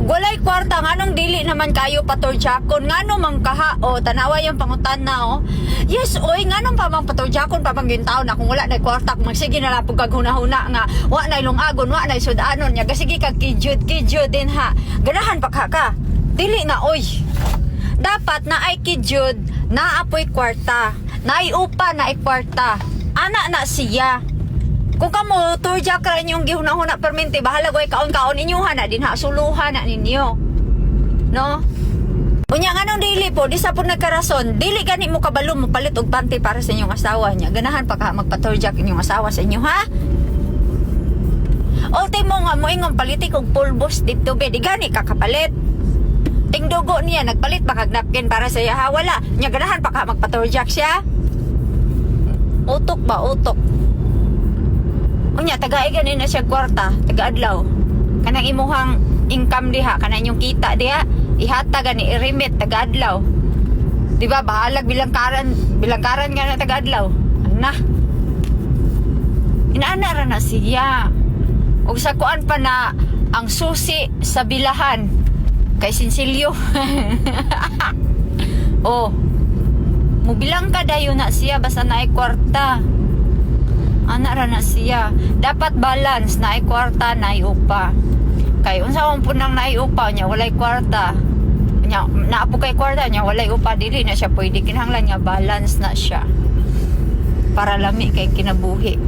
Ug walay kwarta nganong dili naman kayo patorjakon ngano man kaha o tanawa yung pangutan na o. Yes oy nganong pa mang patorjakon pa mang gintaw na kung wala na kwarta kung magsige na lang pug kag hunahuna nga wa na lungagon wa na sudanon nya gasige kag kijud din ha. Ganahan pa ka. Dili na oy. Dapat na ay kijud na apoy kwarta. Na ay upa na ay kwarta. Ana na siya. Kung kamo turjak ra inyong gihunahuna permente bahala goy kaon-kaon inyo na din ha suluhan na ninyo. No? Unya nganong dili po di sa pud nagkarason, dili gani mo kabalo mo palit og panty para sa inyong asawa niya. Ganahan pa ka magpaturjak inyong asawa sa inyo ha? O mo nga mo ingon palitik og pulbos dito be di gani ka kapalit. Ting dugo niya nagpalit pa kag napkin para sa iya ha wala. Nya ganahan pa ka magpaturjak siya. Utok ba utok? Unya tagay ganin na siya kwarta, taga-adlaw. Kanang imuhang income diha, kanang inyong kita diha, ihata gani i-remit taga-adlaw. Di ba bahalag bilangkaran nga na taga-adlaw. Ana. Inaana ra na siya. Ug sa kuan pa na ang susi sa bilahan kay Sinsilyo. Oh. Mubilang ka dayo na siya basta naay kwarta. Ana ra na siya. Dapat balance na ay kwarta na ay upa. Kay unsa man pud nang naay upa nya walay kwarta. Nya naapo kay kwarta nya walay upa dili na siya pwede kinahanglan nga balance na siya. Para lami kay kinabuhi.